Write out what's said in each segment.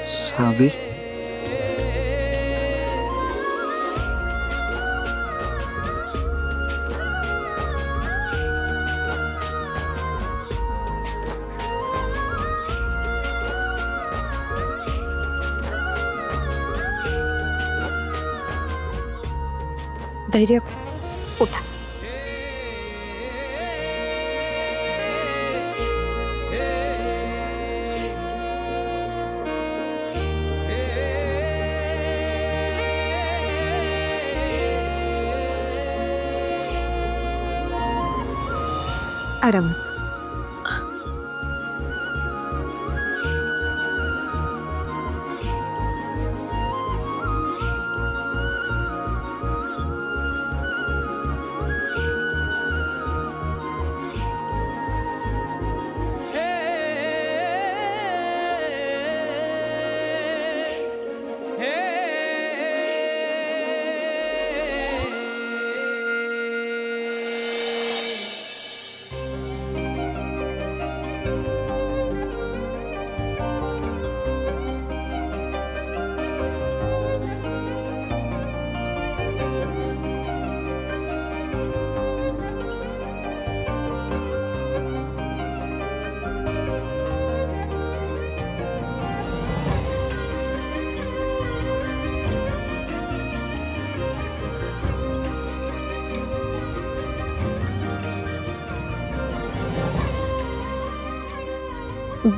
सावी, धैर्य, उठा. आरामात.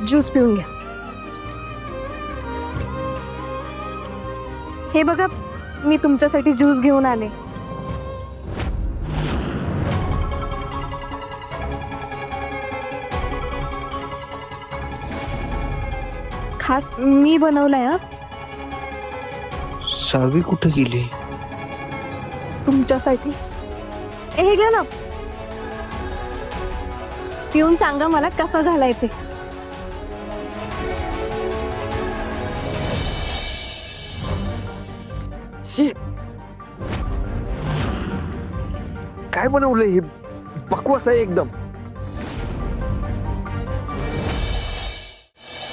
ज्यूस पिऊन घ्या. हे बघा, मी तुमच्यासाठी ज्यूस घेऊन आले. खास मी बनवलाय. हा, सावी कुठे गेली? तुमच्यासाठी. हे घ्या ना, पिऊन सांगा मला कसा झालाय ते. शी, काय बनवलंय हे? बकवास आहे एकदम.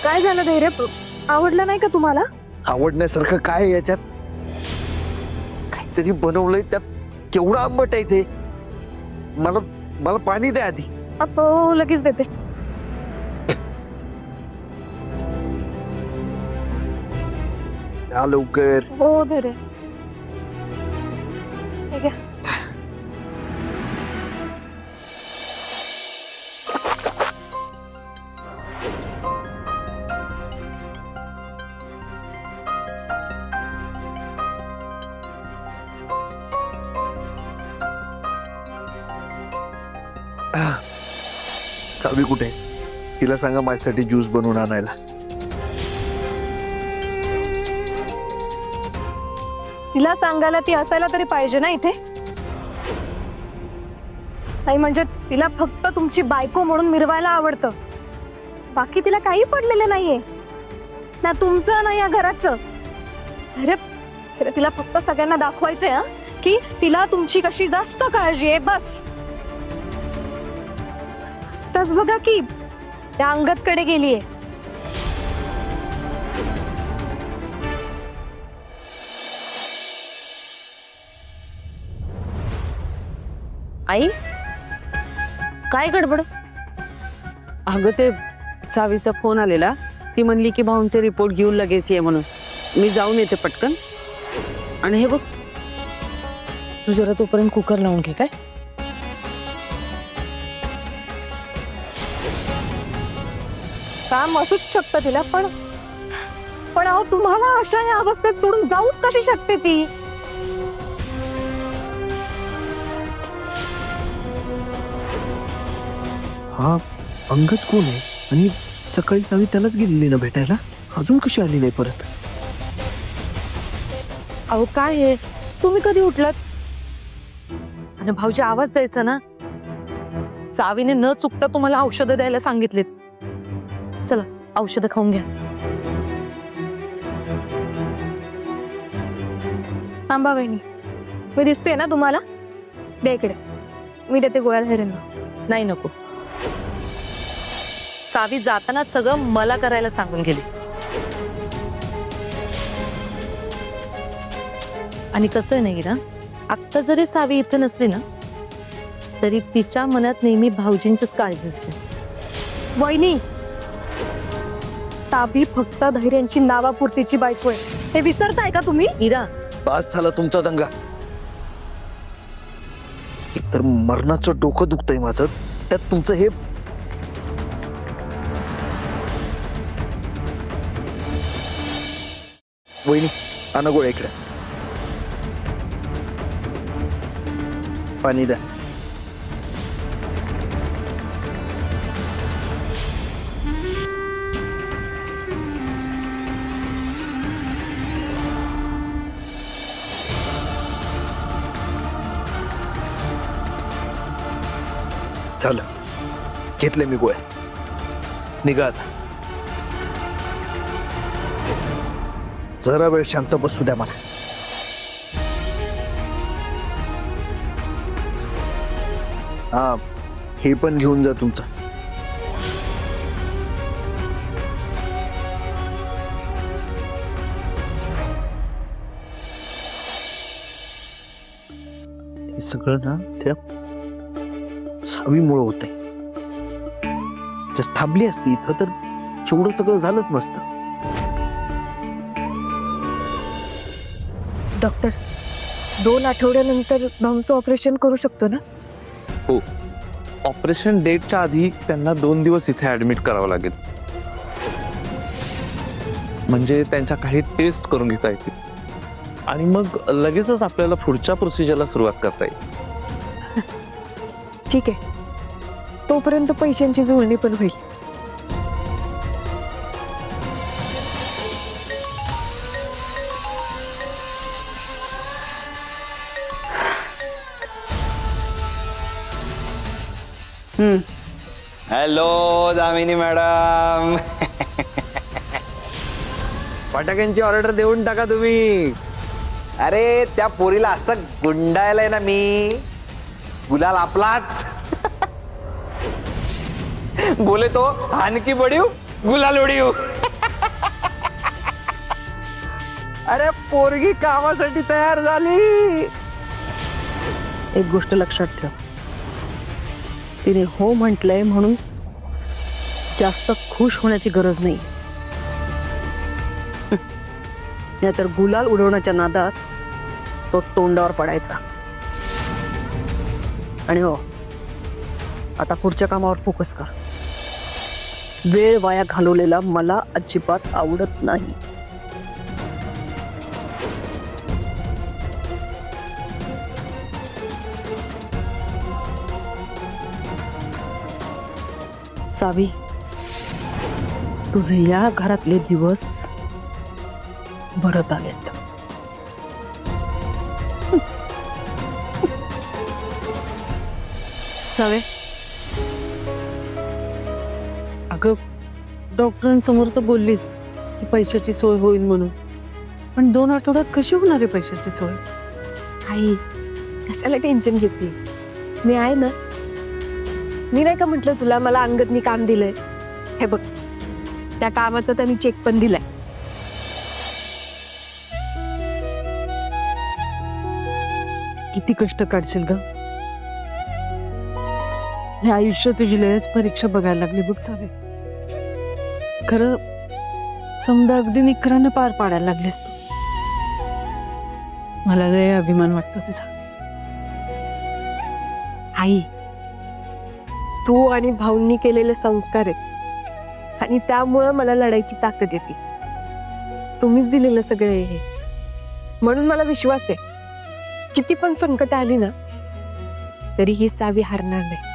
काय झालं धैर्य? आवडलं नाही का तुम्हाला? आवडण्यासारखं काय आहे याच्यात? काहीतरी बनवलंय, त्यात केवढं आंबट आहे ते. मला मला पाणी द्या आधी. हो, लगेच देते. द्या लवकर. हो धैर्य, हे घ्या. सावी कुठे? तिला सांगा माझ्यासाठी ज्यूस बनवून आणायला. तिला सांगायला ती असायला तरी पाहिजे ना इथे. नाही म्हणजे तिला फक्त तुमची बायको म्हणून मिरवायला आवडतं. बाकी तिला काही पडलेलं नाहीये ना, तुमचं ना या घराचं. अरे तिला फक्त सगळ्यांना दाखवायचंय हा, की तिला तुमची कशी जास्त काळजी आहे. बस तस बघा की त्या अंगदकडे गेलीये. आई, काय गडबड? अगं ते सावीचा फोन आलेला. ती म्हणली की भाऊंचे रिपोर्ट घेऊन लगेच ये म्हणून. मी जाऊन येते पटकन. आणि हे बघ, तू जरा तोपर्यंत कुकर लावून घे. काय काम असूच शकतं तिला, पण अहो तुम्हाला अशा या अवस्थेत सोडून जाऊच कशी शकते ती? हा अंगद कोण आहे? आणि सकाळी सावी त्यालाच गेलेली ना भेटायला, अजून कशी आली नाही परत? अहो काय आहे, तुम्ही कधी उठलात? आणि भाऊजी आवाज द्यायचा ना. सावीने न चुकता तुम्हाला औषधं द्यायला सांगितलेत. चला औषधं खाऊन घ्या. थांबा वहिनी, मी दिसते ना तुम्हाला? द्या इकडे, मी देते गोळ्या धैर्यांना. नाही नको. सावी जाताना सगळं मला करायला सांगून गेली. आणि कसं नाही ना, आत्ता जरी सावी इथे नसली ना तरी तिच्या मनात नेहमी भाऊजींचीच काळजी असते. वहिनी, सावी फक्त धैर्यांची नावापुरतीची बायको आहे, हे विसरताय का तुम्ही? इरा, बास झाला तुमचा दंगा. एकतर मरणाचं डोकं दुखतंय माझं, त्यात तुमचं हे. वहिनी, आणा गोळ्या इकडे. पाणी द्या. झालं, घेतले मी गोळ्या. निघा आता. जरा वेळ शांत बसू द्या मला. हा, हे पण घेऊन जा तुमचं. हे सगळं ना त्या सावीमुळं होतंय. जर थांबली असती इथं तर एवढं सगळं झालंच नसतं. डॉक्टर, 2 आठवड्यानंतर भाऊंचं ऑपरेशन करू शकतो ना? हो, ऑपरेशन डेटच्या आधी त्यांना 2 दिवस इथे ऍडमिट करावं लागेल. म्हणजे त्यांच्या काही टेस्ट करून घेता येतील आणि मग लगेचच आपल्याला पुढच्या प्रोसिजरला सुरुवात करता येईल. ठीक आहे, तोपर्यंत पैशांची जुळणी पण होईल. Hello Damini madam. फटाक्यांची ऑर्डर देऊन टाका तुम्ही. अरे त्या पोरीला असं गुंडायलाय ना मी, गुलाल आपलाच. बोले तो आणखी बढीव गुलाल उडीव. अरे पोरगी कामासाठी तयार झाली. एक गोष्ट लक्षात ठेव, तिने हो म्हटलंय म्हणून जास्त खुश होण्याची गरज नाही. नाहीतर गुलाल उडवण्याच्या नादात तो तोंडावर पडायचा. आणि हो, आता पुढच्या कामावर फोकस कर. वेळ वाया घालवलेला मला अजिबात आवडत नाही. सावी, तुझे या घरातले दिवस भरत आलेत. सावे, अगं डॉक्टरांसमोर तर बोललीस की पैशाची सोय होईल म्हणून, पण 2 आठवड्यात कशी होणार आहे पैशाची सोय? आई, कशाला टेन्शन घेतली? मी आहे ना. मी नाही का म्हटलं तुला, मला अंगदनी काम दिलंय. हे बघ, त्या कामाचा त्यांनी चेक पण दिलाय. किती कष्ट काढशील ग? हे आयुष्य तुझी लयच परीक्षा बघायला लागली बघ सावे. खरं समजा अगदी निखरानं पार पाडायला लागलेस तू. मला लय अभिमान वाटतो तुझा. आई, तू आणि भाऊंनी केलेले संस्कार आहेत आणि त्यामुळं मला लढायची ताकद येते. तुम्हीच दिलेलं सगळे हे, म्हणून मला विश्वास आहे किती पण संकट आली ना तरी ही सावी हारणार नाही.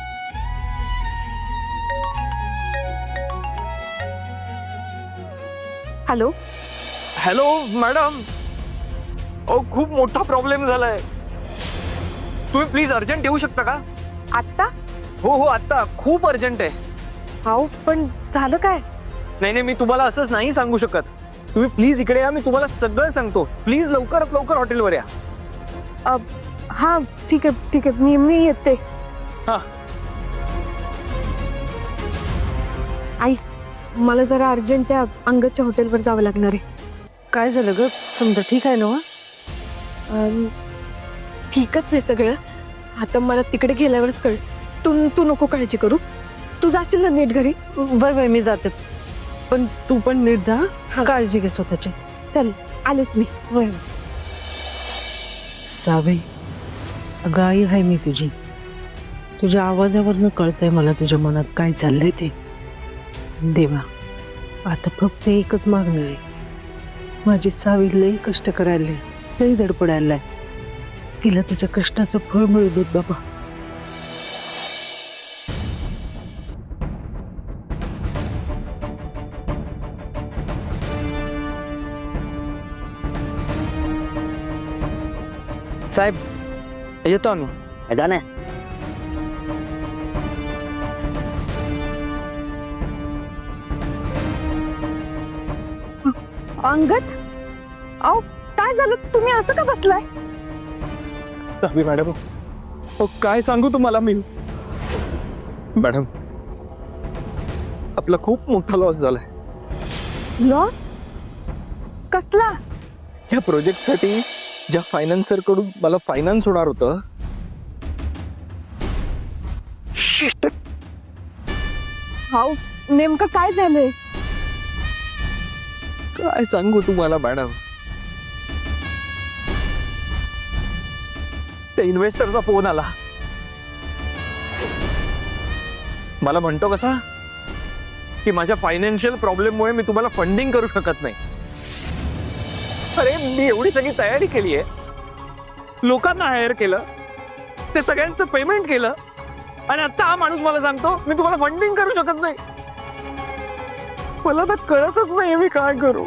हॅलो हॅलो मॅडम, खूप मोठा प्रॉब्लेम झालाय. तुम्ही प्लीज अर्जंट येऊ शकता का? आत्ता? हो हो, आत्ता खूप अर्जंट आहे. हाऊ, पण झालं काय? नाही मी तुम्हाला असंच नाही सांगू शकत. तुम्ही प्लीज इकडे या, मी तुम्हाला सगळं सांगतो. प्लीज लवकरात लवकर हॉटेलवर या. हा ठीक आहे मी येते. हा. आई, मला जरा अर्जंट त्या अंगदच्या हॉटेलवर जावं लागणार आहे. काय झालं ग? समजा ठीक आहे ना? ठीकच आहे सगळं. आता मला तिकडे गेल्यावरच कळ. तू नको काळजी करू. तू जाशील ना नीट घरी? वय मी जाते, पण तू पण नीट जा. काळजी घे स्वतःची. चल आलेच मी. सावे, अगं आई आहे मी तुझी. तुझ्या आवाजावरनं कळतंय मला तुझ्या मनात काय चाललंय ते. देवा, आता फक्त एकच मागणं आहे. माझी सावी लई कष्ट करायला, लई धडपडायला. तिला तिच्या कष्टाचं फळ मिळू देत बाबा. साहेब येतो आम्ही. जा ना. अंगद, अहो काय झालं? तुम्ही असं का बसलाय? सावी मॅडम, काय सांगू तुम्हाला मी. मॅडम, आपला खूप मोठा लॉस झालाय. लॉस? कसला? या प्रोजेक्टसाठी ज्या फायनान्सर कडून मला फायनान्स होणार होतं, हाऊ, नेमकं काय झालंय? काय सांगू तुम्हाला मॅडम. त्या इन्व्हेस्टरचा फोन आला. मला म्हणतो कसा की माझ्या फायनान्शियल प्रॉब्लेममुळे मी तुम्हाला फंडिंग करू शकत नाही. अरे मी एवढी सगळी तयारी केली आहे, लोकांना हायर केलं, ते सगळ्यांचं पेमेंट केलं, आणि आता हा माणूस मला सांगतो मी तुम्हाला फंडिंग करू शकत नाही. मला तर कळतच नाही मी काय करू.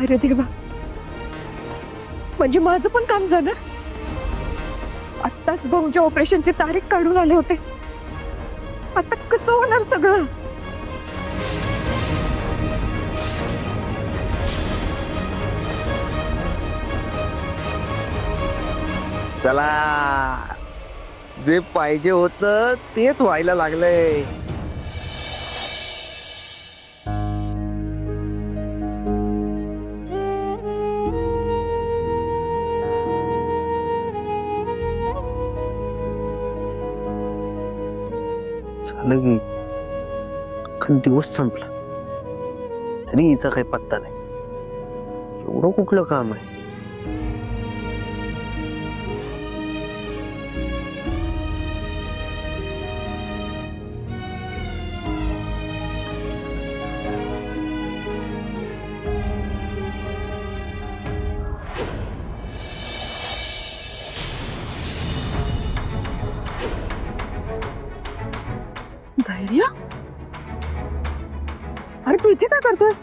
अरे देवा, म्हणजे माझं पण काम जाणार. आत्ताच भाऊच्या ऑपरेशनची तारीख काढून आले होते. आता कसं होणार सगळं? चला, जे पाहिजे होतं तेच व्हायला लागलंय. झालं की अख्खा दिवस संपला तरी हिचा काही पत्ता नाही. एवढं कुठलं काम आहे? धैर्य, अरे तू इथे काय करतोस?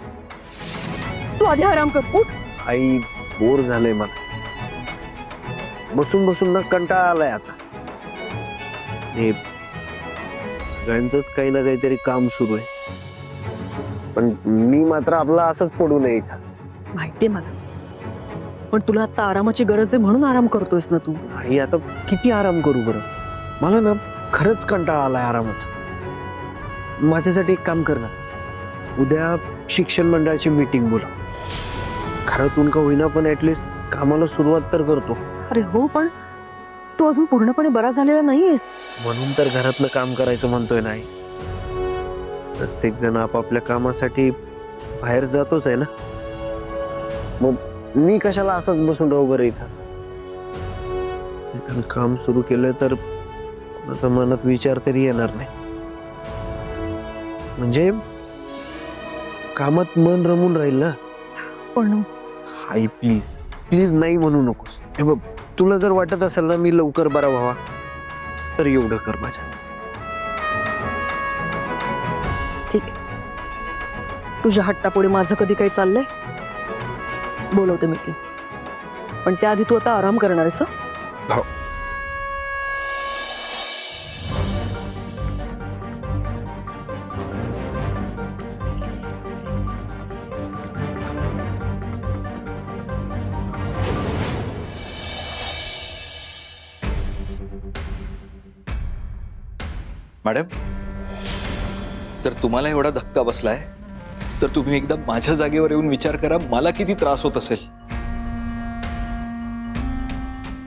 तू आधी आराम कर. उठ. आई, बोर झालंय मला. बसून बसून ना कंटाळा आलाय आता. हे सगळ्यांचंच काही ना काहीतरी काम सुरू आहे, पण मी मात्र आपला असंच पडू नये इथं. माहितीये मला, पण तुला आता आरामाची गरज आहे म्हणून आराम करतोयस ना तू. आई, आता किती आराम करू बरं? मला ना खरंच कंटाळा आलाय आरामाचा. माझ्यासाठी एक काम कर ना, उद्या शिक्षण मंडळाची मीटिंग बोला. घरातून का होईना पण ऍटलिस्ट कामाला सुरुवात तर करतो. अरे हो, पण तू अजून पूर्णपणे बरा झालेला नाहीयेस. म्हणून तर घरातलं काम करायचं म्हणतोय. नाही, प्रत्येक जण आपापल्या कामासाठी बाहेर जातोच आहे ना. मग मी कशाला असंच बसून राहू बरं इथं? इथं काम सुरू केलं तर कोणाच्या मनात विचार तरी येणार नाही. म्हणजे कामात मन रमून राहील ना. पण आई प्लीज प्लीज नाही म्हणू नकोस. हे बघ, तुला जर वाटत असेल ना मी लवकर बरा व्हावा तर एवढं कर माझ्यासाठी. ठीक, तुझ्या हट्टापुढे माझं कधी काही चाललंय? बोलवते मीटिंग. पण त्याआधी तू आता आराम करणार आहेस हं? मॅडम, जर तुम्हाला एवढा धक्का बसलाय तर तुम्ही एकदा माझ्या जागेवर येऊन विचार करा मला किती त्रास होत असेल.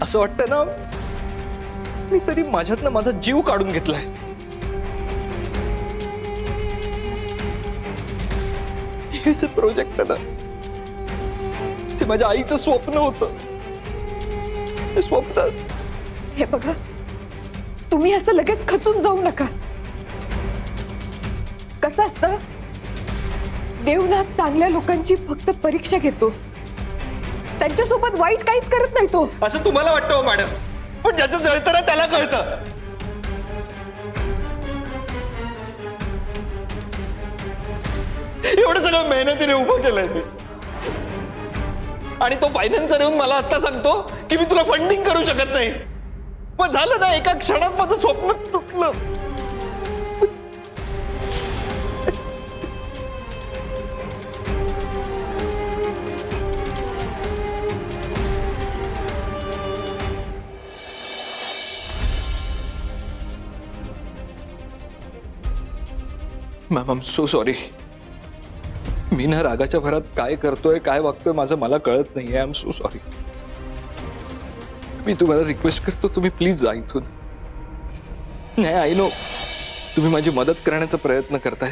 असं वाटतं ना मी तरी माझ्यातनं माझा जीव काढून घेतलाय. हे जे प्रोजेक्ट आहे ना ते माझ्या आईचं स्वप्न होतं. ते स्वप्न हे बघा, तुम्ही असं लगेच खचून जाऊ नका. कसं असतं, देवनाथ चांगल्या लोकांची फक्त परीक्षा घेतो, त्यांच्यासोबत वाईट काहीच करत नाही तो. असं तुम्हाला वाटतं हो मॅडम, पण ज्याचं जळतं ना त्याला कळतं. एवढं सगळं मेहनतीने उभं केलंय मी, आणि तो फायनान्सर येऊन मला आता सांगतो की मी तुला फंडिंग करू शकत नाही. मग झालं ना, एका क्षणात माझं स्वप्न तुटलं. Ma'am, I am so sorry. मी ना रागाच्या भरात काय करतोय काय वागतोय माझं मला कळत नाहीये. I am so sorry. मी तुम्हाला रिक्वेस्ट करतो, तुम्ही प्लीज जा इथून. नाही, आय नो तुम्ही माझी मदत करण्याचा प्रयत्न करताय,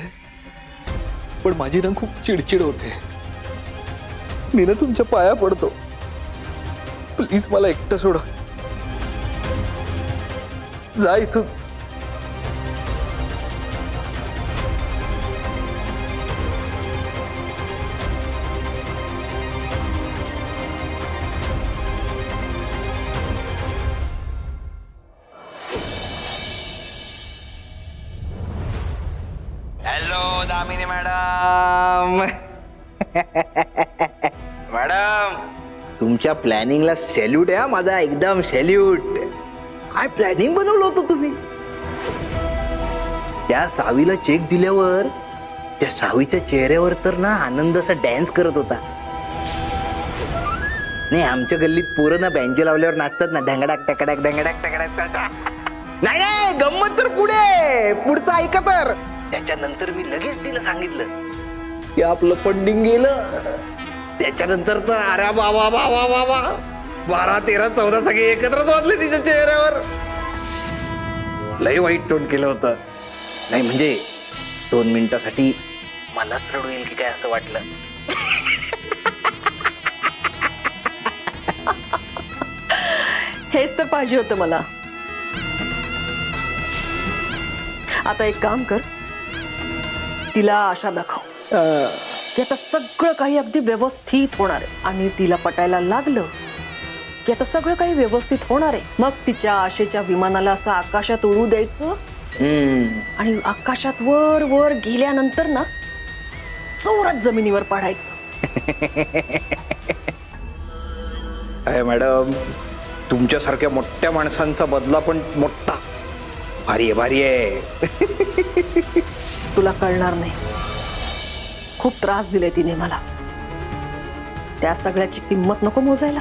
पण माझी ना खूप चिडचिड होते. मी ना तुमच्या पाया पडतो, प्लीज मला एकटं सोडा. जा इथून. Hello Damini madam. मॅडम, तुमच्या प्लॅनिंगला सॅल्यूट आहे. माझा एकदम सॅल्यूट. काय प्लॅनिंग बनवलं होतं तुम्ही? त्या सावीला चेक दिल्यावर त्या सावीच्या चेहऱ्यावर तर ना आनंद असा डॅन्स करत होता. नाही, आमच्या गल्लीत पोरं ना बँजो लावल्यावर नाचतात ना, ढंगडाक टकडाक ढंगडाक टकडाक. नाही नाही, गंमत तर पुढचं ऐका तर. त्याच्यानंतर मी लगेच तिला सांगितलं की आपलं फंडिंग गेलं. त्याच्यानंतर तर अरे बाबा बाबा बाबा 12, 13, 14 सगळे एकत्रच वाजले तिच्या चेहऱ्यावर. लय वाईट टोन केलं होतं. नाही म्हणजे 2 मिनिटासाठी मलाच रडू येईल की काय असं वाटलं. हेच तर पाहिजे होतं मला. आता एक काम कर, तिला आशा दाखव की आता सगळं काही अगदी व्यवस्थित होणार आहे, आणि तिला पटायला लागलं की आता सगळं काही व्यवस्थित होणार आहे. मग तिच्या आशेच्या विमानाला असं आकाशात उडू द्यायचं, आणि आकाशात वर वर गेल्यानंतर ना जोरात जमिनीवर पाडायचं. अरे मॅडम, तुमच्यासारख्या मोठ्या माणसांचा बदला पण मोठा. भारी आहे, भारी आहे. तुला कळणार नाही, खूप त्रास दिले तिने मला. त्या सगळ्याची किंमत नको मोजायला.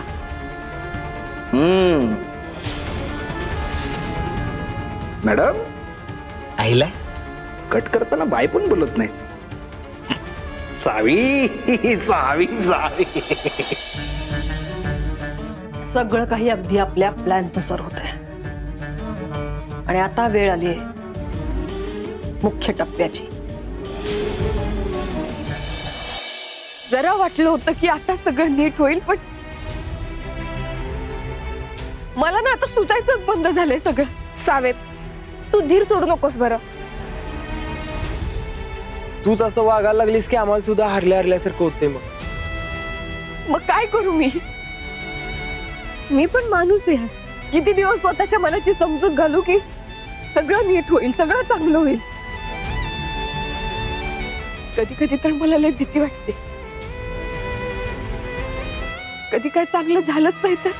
मॅडम, आईला कट करताना बाय पण बोलत नाही. सावी सावी सावी. सगळं काही अगदी आपल्या प्लॅन नुसार होतंय, आणि आता वेळ आली आहे मुख्य टप्प्याची. जरा वाटलं होतं की आता सगळं नीट होईल, पण मला ना आता सुचायचंच बंद झालंय सगळं. सावे, तू धीर सोडू नकोस बरं. तूच असं वागायला लागलीस की आम्हाला सुद्धा हरल्यासारखं होते. मग काय करू मी? मी पण माणूस आहे. किती दिवस स्वतःच्या मनाची समजूत घालू की सगळं नीट होईल, सगळं चांगलं होईल. कधी कधी तर मला लय भीती वाटते. कधी काय चांगलं झालंच नाही तर